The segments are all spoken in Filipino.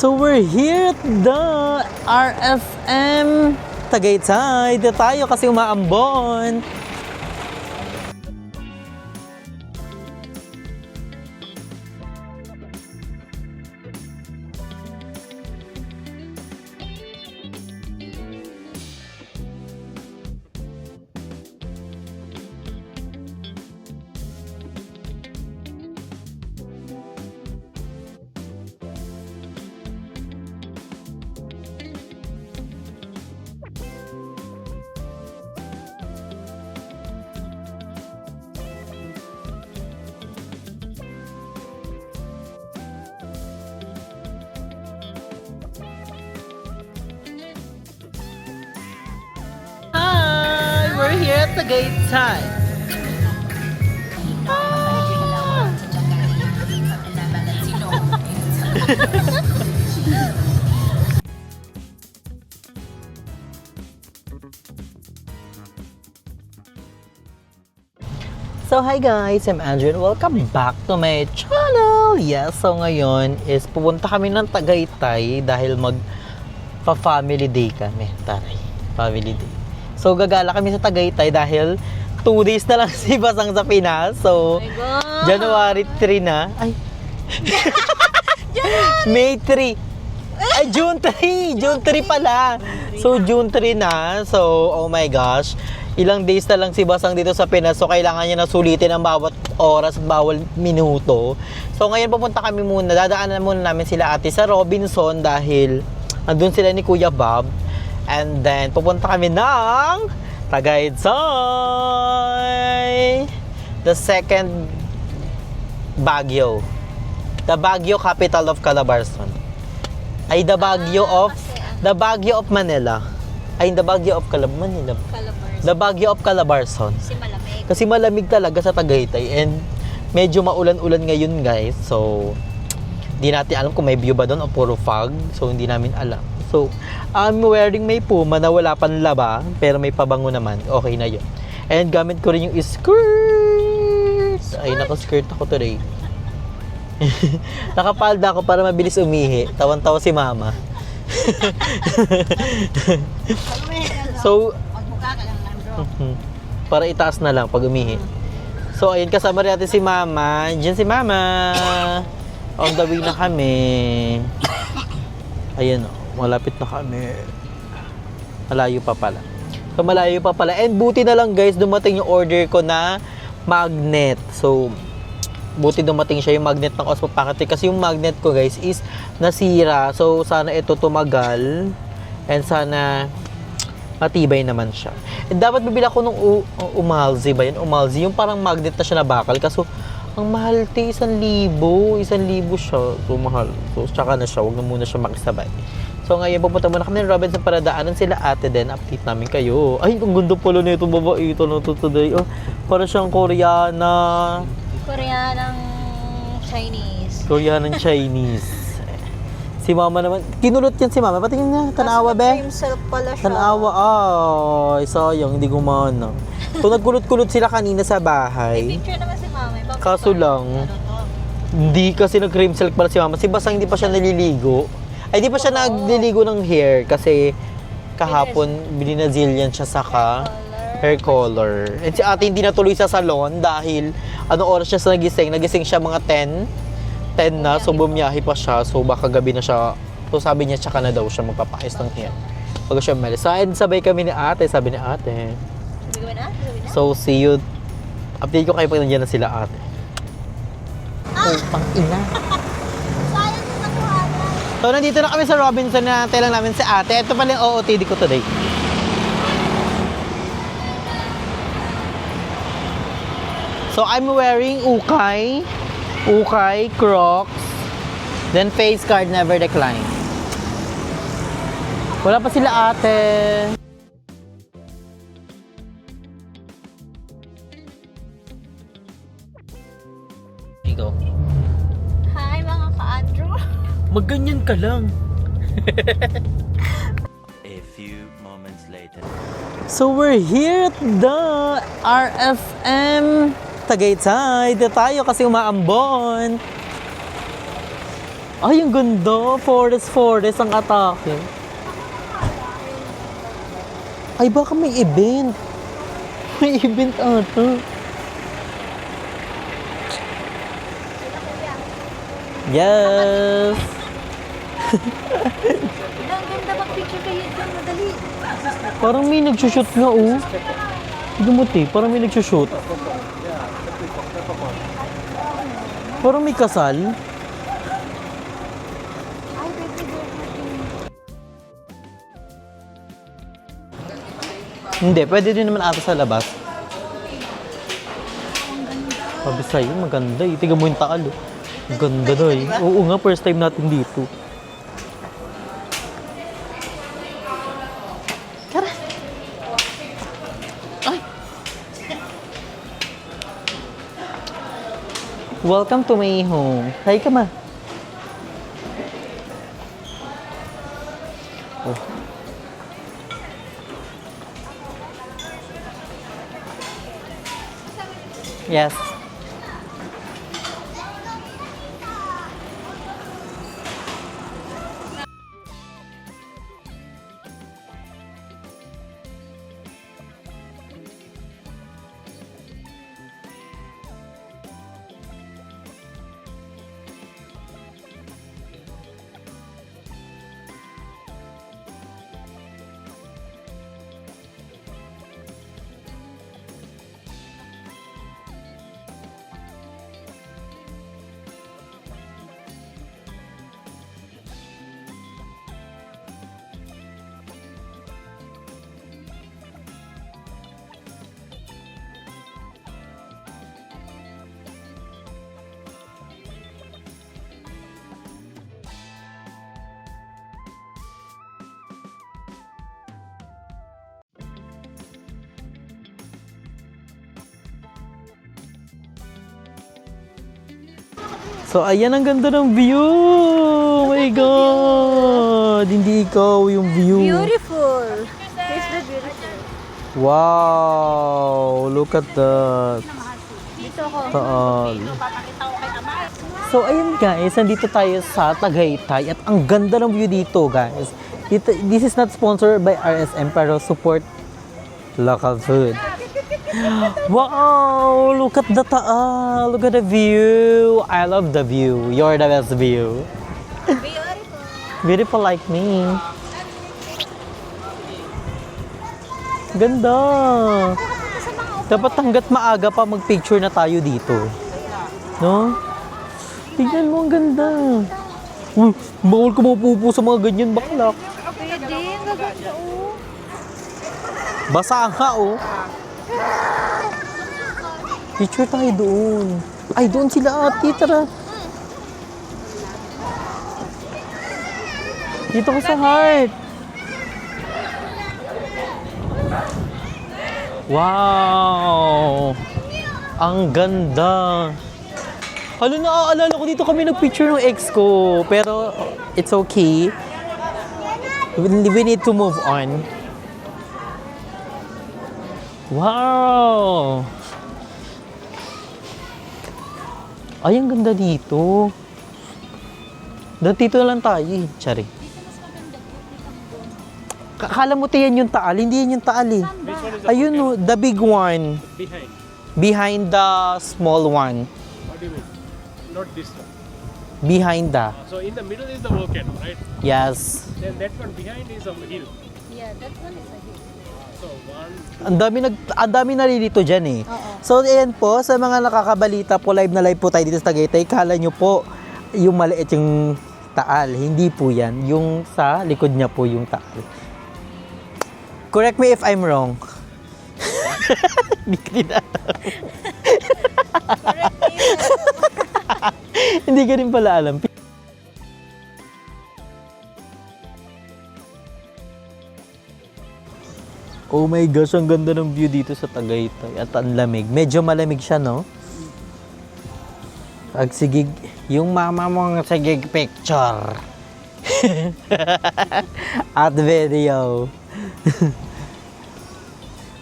So we're here at the RFM Tagaytay. Dito tayo kasi umaambon. We're here at Tagaytay. So hi guys, I'm Andrew and welcome back to my channel. Yes, so ngayon is pupunta kami ng Tagaytay dahil magpa-family day kami. Taray, family day. So gagala kami sa Tagaytay dahil 2 days na lang si Basang sa Pinas. So January 3 na. Ay. May 3. Ay, June 3. June 3 pala. So June 3 na. So oh my gosh. Ilang days na lang si Basang dito sa Pinas. So kailangan niya na sulitin ang bawat oras at bawat minuto. So ngayon pupunta kami muna. Dadaanan muna namin sila ate sa Robinson dahil andun sila ni Kuya Bob. And then, pupunta kami ng Tagaytay. The second Baguio. The Baguio capital of Calabarzon. Ay, the Baguio of Manila. Ay, the Baguio of Manila. The Baguio of Calabarzon. Kasi malamig. Kasi malamig talaga sa Tagaytay. And medyo maulan-ulan ngayon, guys. So, di natin alam kung may view ba doon o puro fog. So, hindi namin alam. So, I'm wearing may Puma na wala pang laba, pero may pabango naman. Okay na yun. And gamit ko rin yung skirt. Ay, naka-skirt ako today. Nakapalda ako para mabilis umihi. Tawan-tawa si mama. So, para itaas na lang pag umihi. So, ayun, kasama rin natin si mama. Diyan si mama. On the way na kami. Ayun, malapit na kami. Malayo pa pala. So, malayo pa pala. And buti na lang guys, dumating yung order ko na magnet. So, buti dumating siya yung magnet ng Osmo Pocket. Kasi yung magnet ko guys is nasira. So, sana ito tumagal. And sana matibay naman siya. And dapat bibili ako nung Umalzi ba yun? Umalzi, yung parang magnet na siya na bakal. Kaso, ang mahal, 1,000. 1,000 siya. So, mahal. So, tsaka na siya. Huwag na muna siya makisabay. So, ngayon, pupunta muna kami ng Robinson para daanan sila ate din. Update namin kayo. Ay, ang ganda pala nito, babae. Ito na to today. Oh, para siyang Koreana. Koreanang Chinese. Koreanang Chinese. Si mama naman. Kinulot yan si mama. Patingin niya. Tanawa, be. Cream silk pala siya. Tanawa. Ay, sayang. Hindi gumana. So, nagkulot-kulot sila kanina sa bahay. May picture naman si mama. Kaso lang, hindi kasi nag-cream silk pala si mama. Si Basang hindi pa siya naliligo. Ay, hindi pa siya nagliligo ng hair kasi kahapon bininazillian siya saka hair color. And si ate hindi natuloy sa salon dahil ano oras siya sa nagising? Nagising siya mga 10 na. So, bumiyahe pa siya. So, baka gabi na siya. So, sabi niya tsaka na daw siya magpapakis ng hair. Pag siya malis. So, and sabay kami ni ate. Sabi ni ate. Sabi na? So, see you. Update ko kayo pag nandiyan na sila ate. Oh, pang ina. Sayang sa nakuhanan. So, nandito na kami sa Robinson na lang namin si ate. Ito pala yung OOTD ko today. So, I'm wearing ukay, Crocs, then face card never decline. Wala pa sila ate. Ikaw. Hi mga ka-Andrew. Magganyan ka lang. A few moments later. So we're here at the RFM Tagaytay. Dito tayo kasi umaambon. Ay, ang ganda. Forest ang atake. Ay, baka may event. May event ata. Yes! Ang ganda mag-picture kayo dyan, madali. Parang may nagsushoot nga, oh. Tignan mo, te. Parang may nagsushoot. Parang may kasal. Ay, baby girl. Hindi, pwede din naman ata sa labas. Sabi sa'yo, maganda eh. Tignan mo yung taal, oh. Ang ganda na eh. Oo nga, first time natin dito. Tara. Ay. Welcome to my home. Hi ka ma. Oh. Yes. So, ayan ang ganda ng view! Oh my God! Hindi ikaw yung view. Beautiful. Here's the beautiful. Wow! Look at that. Dito ako. Taal. So, ayun guys, nandito tayo sa Tagaytay at ang ganda ng view dito, guys. This is not sponsored by RSM pero support local food. Wow! Look at the taal. Look at the view. I love the view. You're the best view. Beautiful. Beautiful like me. Ganda. Dapat hanggat maaga pa magpicture na tayo dito. No? Tignan mo, ang ganda. Uy, bawal ka mapupo sa mga ganyan baklak. Pwede. Ang gaganda, oh. Basa nga, oh. Picture tayo doon. Ay, doon sila ate, tara. Dito ko sa heart. Wow! Ang ganda. Hala, naaalala ko dito kami nag-picture ng ex ko. Pero, it's okay. We need to move on. Wow! Ay, ang ganda dito. Dito na lang tayo eh. Tsari. Akala mo yan yung taal. Hindi yan yung taal eh. Ayun no, the big one. Behind. Behind the small one. What do you mean? Not this one. Behind the. So in the middle is the volcano, right? Yes. Then that one behind is a hill. Yeah, that one is a hill. So one. Ang dami nalilito dyan eh. So, ayan po, sa mga nakakabalita po, live po tayo dito sa Tagaytay. Kala nyo po, yung maliit yung taal. Hindi po yan. Yung sa likod niya po yung taal. Correct me if I'm wrong. Hindi ko din alam. Correct me. Hindi ka rin pala alam. Oh my gosh, ang ganda ng view dito sa Tagaytay. At ang lamig. Medyo malamig siya, no? Pag sigig, yung mama mong sigig picture. At video.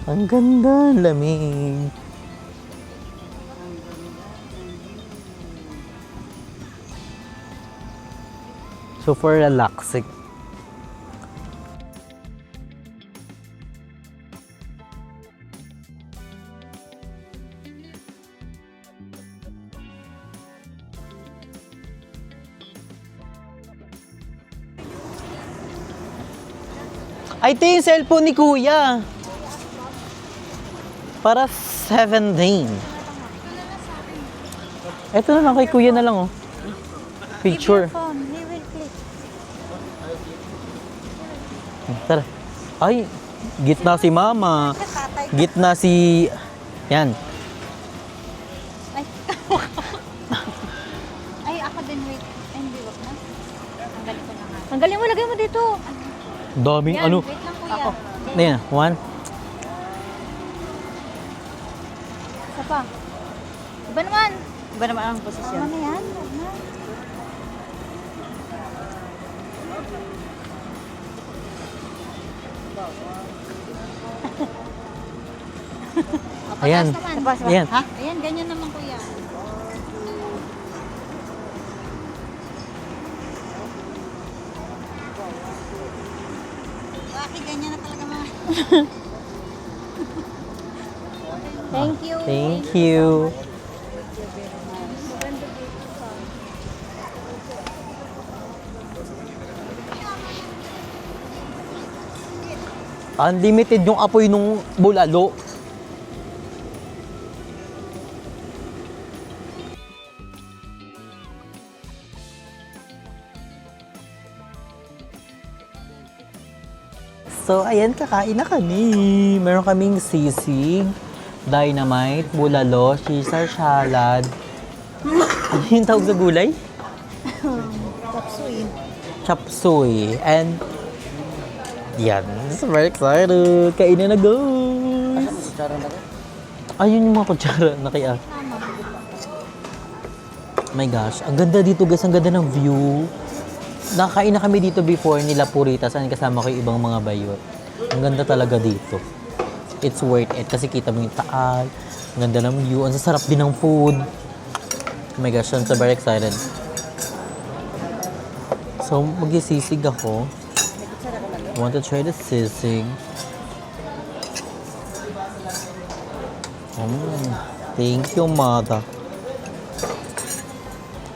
Ang ganda, ang lamig. So for relaxing. Ay, ito yung cellphone ni Kuya. Para 17. Ito na lang, kay Kuya na lang, oh. Picture. Phone, he will click. Tara. Ay, gitna si Mama. Gitna si... Yan. Ay, ay ako din, wait. Ay, hindi, wag na. Tanggalin ko na nga. Tanggalin mo, lagay mo dito. Daming Yan, ano. wait lang kuya. Ayan, one. Isa pa. Iba naman. Iba naman ang posisyon. Ano yan? Wag na. Ayan. Naman. Ayan. Ha? Ayan, ganyan naman kuya. Bakit ganyan na talaga mga... Thank you. Thank you. Unlimited yung apoy nung bulalo. So, ayan, kakain na kami. Meron kaming sisig, dynamite, bulalo, Caesar salad. Ano yung tawag sa gulay? Tapsoy. Chapsuy. And, yan. So, very excited. Kainin na, guys. Ayun yung mga kutsara na kaya. My gosh. Ang ganda dito, guys. Ang ganda ng view. Nakain na kami dito before nila Puritas. Saan kasama ko yung ibang mga bayot. Ang ganda talaga dito. It's worth it. Kasi kita mo yung taal. Ang ganda ng view. Ang sasarap din ng food. Oh my gosh. I'm so very excited. So, mag-sisig ako. I want to try the sisig. Thank you, Mother.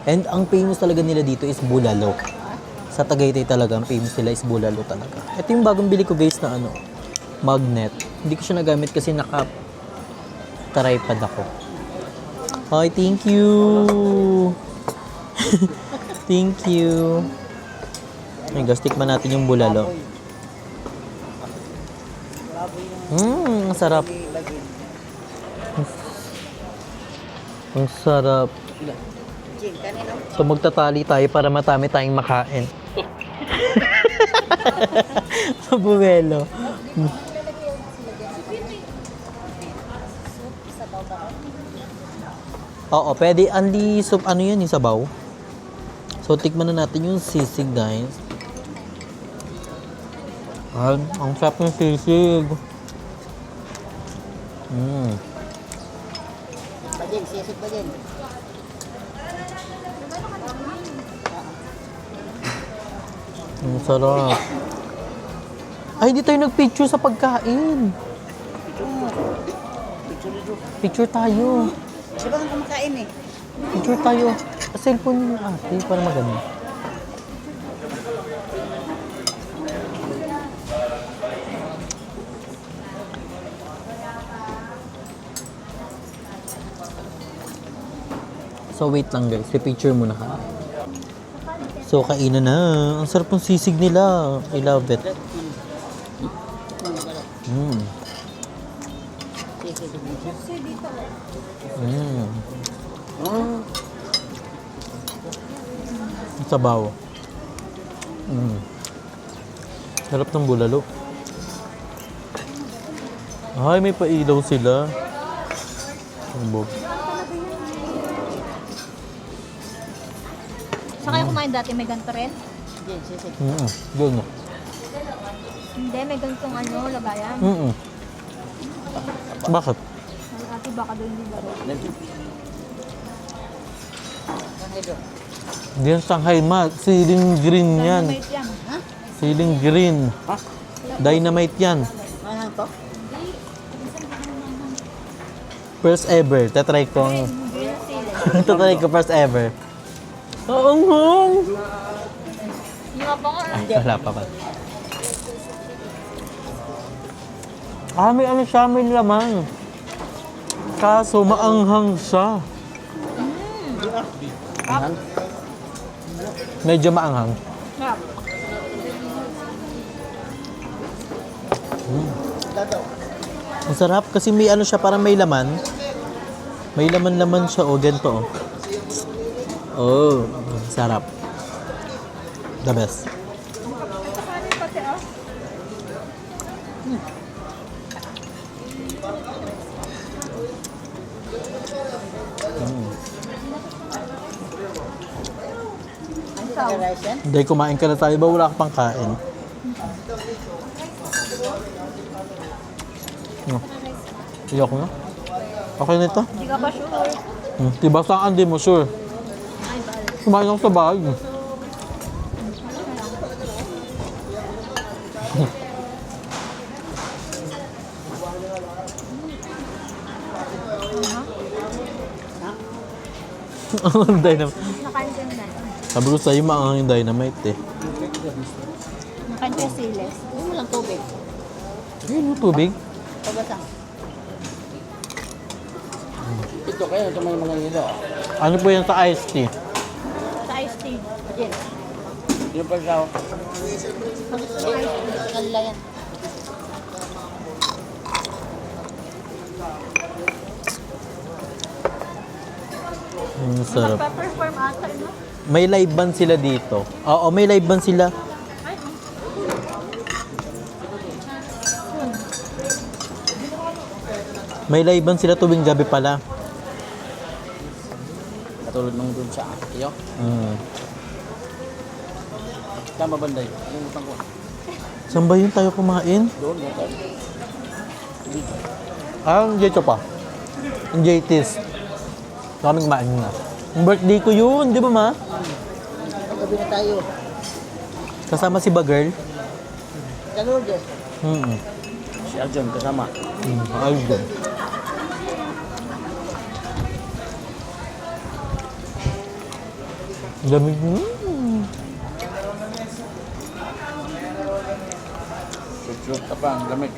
And ang famous talaga nila dito is bulalo. Sa Tagaytay talaga, ang famous nila is bulalo talaga. Ito yung bagong bili ko guys na ano, magnet. Hindi ko siya nagamit kasi naka-tripod ako. Hi, thank you. Thank you. Ay, guys, tikman natin yung bulalo. Ang sarap. Ang sarap. So magtatali tayo para matami tayong makain. Sa buwelo. Oo, pwede. Anli soup, ano yun, yung sabaw. So tikman na natin yung sisig, guys. Ang sarap ng sisig. Bajin, sisig bajin. Ang sarap. Ay, hindi tayo nagpicture sa pagkain. Picture tayo. Di ba kang kumakain eh? Picture tayo. Sa cellphone yung ate para maganda. So wait lang guys, picture muna ka. So kainan na. Ang sarap ng sisig nila. I love it. Sabaw. Sarap ng bulalo. Ay, may pailaw sila. Ambog. Sa kayo kumain dati, may ganito rin? Doon. Hindi, may ganitong ano, lagayan. Bakit? Ate, baka doon din laro. Hindi yan Shanghai mat. Siling green yan. Dynamite yan. Ha? Siling green. Dynamite yan. Ano to? First ever. Tatry ko. Green sili. Tatry ko first ever. Oo nga. Yung nga pa nga. Wala pa pa. May ano siya, may laman. Kaso maanghang siya. Medyo maanghang. Sarap. Ang sarap kasi may ano siya, parang may laman. May laman-laman siya, ganito sarap. The best. Pati oh. Hindi, kumain ka na tayo. Ba wala ka pang kain? No. Iyok na. Okay na ito? Hindi ka ba sure? Diba saan di mo sure? Ay, balik. Kumain ako sa bahay. Ang dynamite. Nakain ka na. Sabi ko sa'yo, maangang yung dynamite eh. Nakain ka sili. Huwag mo lang tubig. Ayun yung tubig. Pabasa. Ito kayo, ito may mga hilo. Ano po yan sa iced tea? Sa iced tea. Again. Yung pa siya, Kanila yan. Ang sarap. Magpa-perform ata, no? May live band sila dito. Oo, may live band sila. May live band sila tuwing gabi pala. katulad nung dun sa iyo. Tama banday. Anong utang ko? Saan ba yun tayo kumain? Doon, doon. Dito. Ang Jecho pa. Ang JT's. Kami kumain na. Ang birthday ko yun, di ba ma? Gabi na tayo. Kasama si Bagirl. Sa Lourdes. Si Arjun kasama. Ayun. Lamig mo. Shoot ka pa, ang lamig.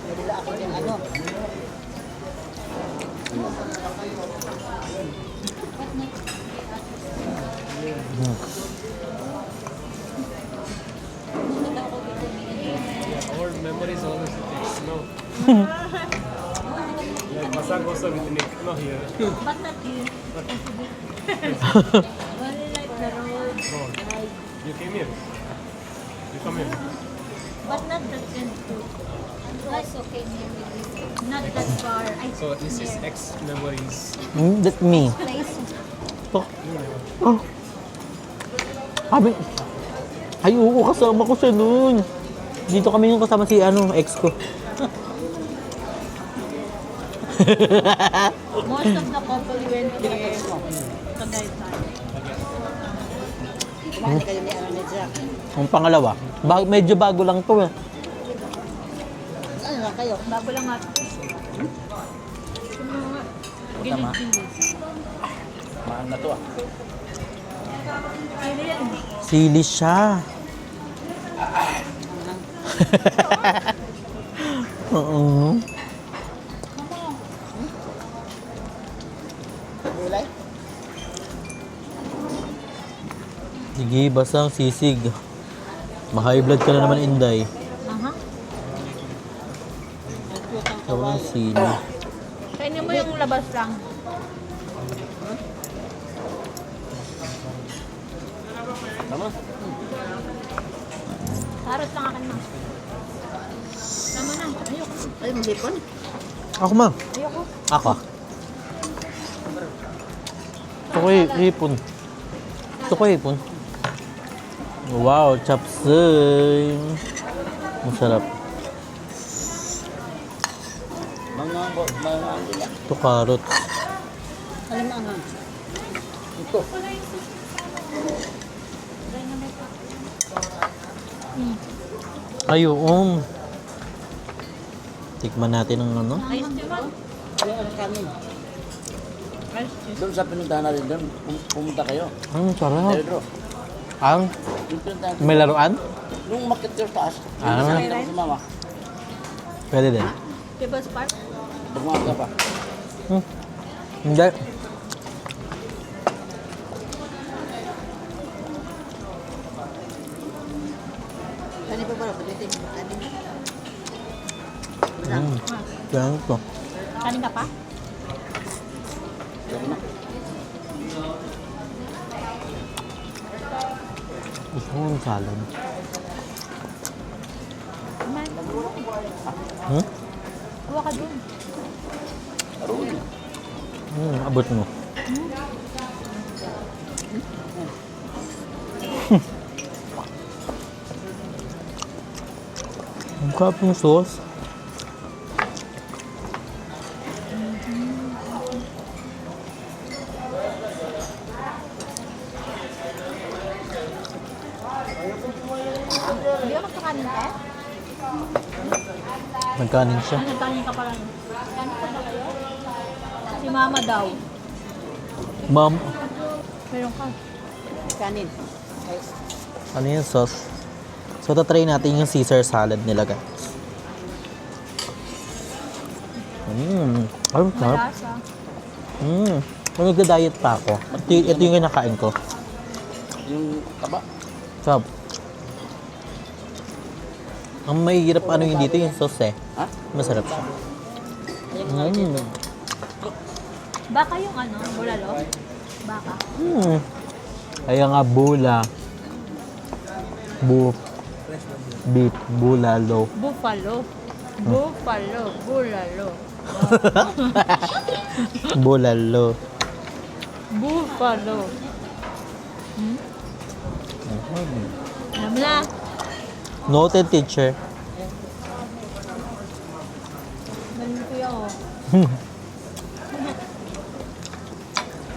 Nabila ako yung ano. Our memories always with Nick. No. Like Masag also with Nick. No, here. But not you. Only like the road. You came here. You come here. But not that end too. That's okay near with this. Not that far. I So this is ex memories. That's me. place. Oh. Sabi, ay oo, kasama ko siya noon. Dito kami yung kasama si ex ko. Most of the couple went there. Tagaytay. Kumali kayo ni Aaron Jack. Ang pangalawa, medyo bago lang to eh. Ano lang kayo? Bago lang nga. Gilid-gilid. Mahal na to ah. Sili siya. Oo. Gulay? Sige, basang sisig. Ma-high blood ka na naman, Inday. Aha. Walang sili. Kainin mo yung labas lang. Tama? Karot lang akin, ma. Tama na. Ayoko. Ay, mahipon. Ako ma. Ayoko. Ako. Ito ko hipon. Ito ko hipon. Wow, chapsay. Ang sarap. Mga dila. Ito carrots. Alam mo, ano? to. Ay, oo. Tikman natin ang ano. Yung ano kanin. Doon sa pinuntahan natin doon, pumunta kayo. Ang sarap. Pedro, Ang yung pinuntahan may laruan? nung makit yung taas, Ah. yung nakita ko si mama, Pwede din. People's Park? bumangat ka pa. Hindi. Kanin pa pala, pwede din. Kanin. Yan ito. Kanin ka pa? Pero na, Gusto ko yung salad. Hmm? Kuha ka dun. aroon. Abot mo. Ang sarap ng sauce. Hindi ka magkakanin ka? Nagkanin siya. Nagkanin ka pala. Kanin pa ba kayo? Si Mama daw. Ma'am, Meron ka. Kanin. ano yung sauce? So, tatry natin yung Caesar salad nila, guys. Ang sarap. Malasa. Kung nagda-diet pa ako, ito yung kinakain ko. Yung taba, Sarap. Ang mahirap ano yung dito, yung sauce eh. ha? Masarap siya. Baka yung ano, bulalo? Baka. Kaya nga bula. Beef, bulalo. Buffalo. Buffalo. Bulalo. Bulalo. Buffalo. Alam na. Noted teacher. Galing ko yun.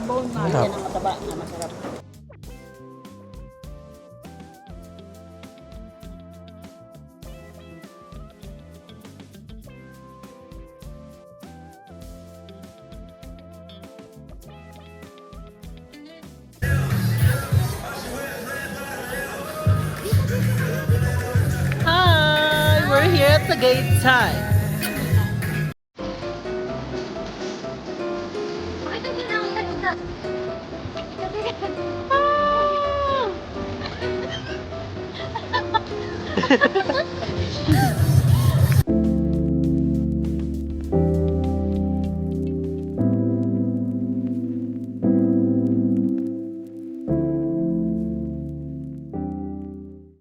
Bone marrow. Sarap. Mataba, masarap. Hi! We're here at the gate time.